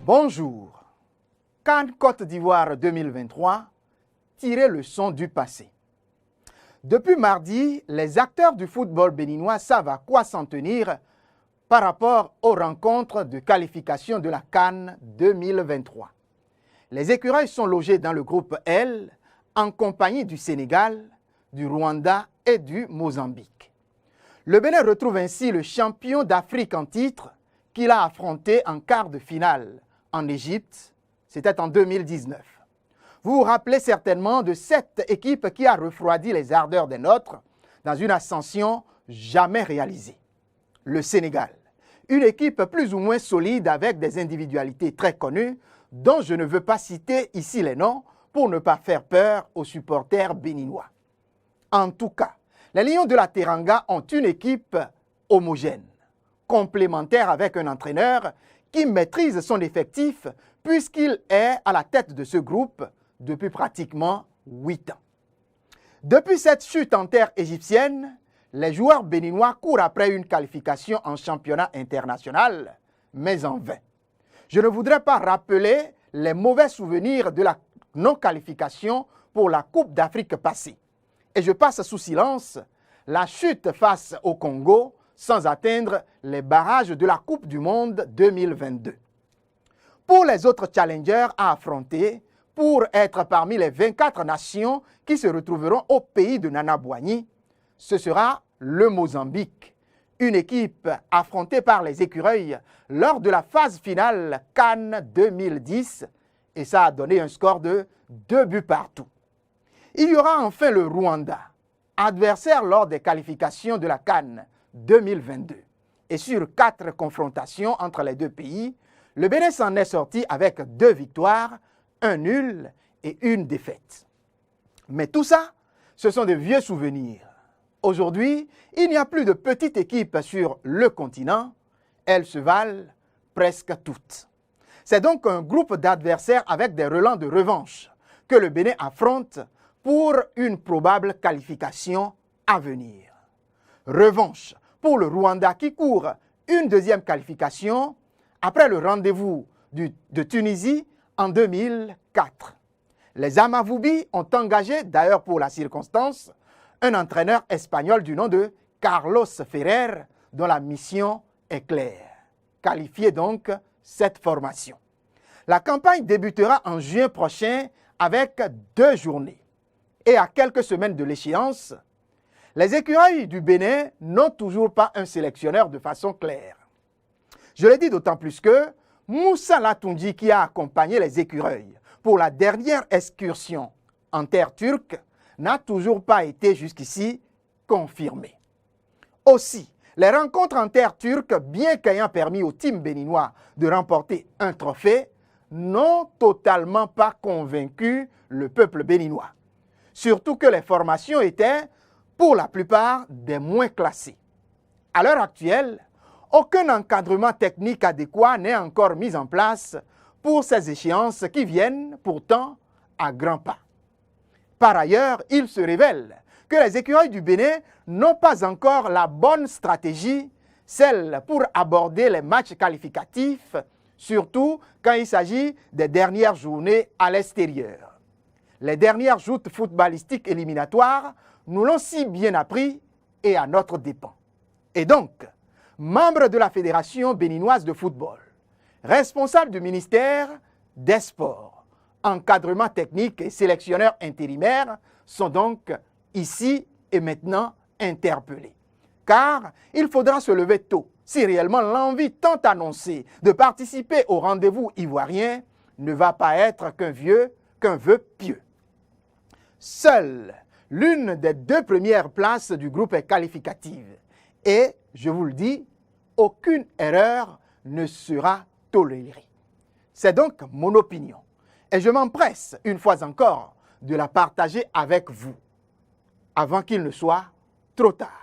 Bonjour. CAN Côte d'Ivoire 2023, tirez leçon du passé. Depuis mardi, les acteurs du football béninois savent à quoi s'en tenir par rapport aux rencontres de qualification de la CAN 2023. Les écureuils sont logés dans le groupe L en compagnie du Sénégal, du Rwanda et du Mozambique. Le Bénin retrouve ainsi le champion d'Afrique en titre qu'il a affronté en quart de finale en Égypte, c'était en 2019. Vous vous rappelez certainement de cette équipe qui a refroidi les ardeurs des nôtres dans une ascension jamais réalisée. Le Sénégal, une équipe plus ou moins solide avec des individualités très connues dont je ne veux pas citer ici les noms pour ne pas faire peur aux supporters béninois. En tout cas, les Lions de la Teranga ont une équipe homogène, complémentaire avec un entraîneur qui maîtrise son effectif puisqu'il est à la tête de ce groupe depuis pratiquement 8 ans. Depuis cette chute en terre égyptienne, les joueurs béninois courent après une qualification en championnat international, mais en vain. Je ne voudrais pas rappeler les mauvais souvenirs de la non-qualification pour la Coupe d'Afrique passée. Et je passe sous silence la chute face au Congo sans atteindre les barrages de la Coupe du Monde 2022. Pour les autres challengers à affronter, pour être parmi les 24 nations qui se retrouveront au pays de Nana Boigny, ce sera le Mozambique, une équipe affrontée par les écureuils lors de la phase finale CAN 2010 et ça a donné un score de 2 buts partout. Il y aura enfin le Rwanda, adversaire lors des qualifications de la CAN 2022. Et sur 4 confrontations entre les deux pays, le Bénin s'en est sorti avec 2 victoires, 1 nul et 1 défaite. Mais tout ça, ce sont de vieux souvenirs. Aujourd'hui, il n'y a plus de petites équipes sur le continent, elles se valent presque toutes. C'est donc un groupe d'adversaires avec des relents de revanche que le Bénin affronte pour une probable qualification à venir. Revanche pour le Rwanda qui court une deuxième qualification après le rendez-vous de Tunisie en 2004. Les Amavubi ont engagé, d'ailleurs pour la circonstance, un entraîneur espagnol du nom de Carlos Ferrer, dont la mission est claire. Qualifier donc cette formation. La campagne débutera en juin prochain avec 2 journées. Et à quelques semaines de l'échéance, les écureuils du Bénin n'ont toujours pas un sélectionneur de façon claire. Je le dis d'autant plus que Moussa Latoundji, qui a accompagné les écureuils pour la dernière excursion en terre turque, n'a toujours pas été jusqu'ici confirmé. Aussi, les rencontres en terre turque, bien qu'ayant permis au team béninois de remporter un trophée, n'ont totalement pas convaincu le peuple béninois. Surtout que les formations étaient, pour la plupart, des moins classées. À l'heure actuelle, aucun encadrement technique adéquat n'est encore mis en place pour ces échéances qui viennent pourtant à grands pas. Par ailleurs, il se révèle que les écureuils du Bénin n'ont pas encore la bonne stratégie, celle pour aborder les matchs qualificatifs, surtout quand il s'agit des dernières journées à l'extérieur. Les dernières joutes footballistiques éliminatoires nous l'ont si bien appris et à notre dépens. Et donc, membre de la Fédération béninoise de football, responsable du ministère des Sports, encadrement technique et sélectionneur intérimaire sont donc ici et maintenant interpellés. Car il faudra se lever tôt si réellement l'envie tant annoncée de participer au rendez-vous ivoirien ne va pas être qu'un vœu pieux. Seule l'une des 2 premières places du groupe est qualificative. Et, je vous le dis, aucune erreur ne sera tolérée. C'est donc mon opinion. Et je m'empresse, une fois encore, de la partager avec vous, avant qu'il ne soit trop tard.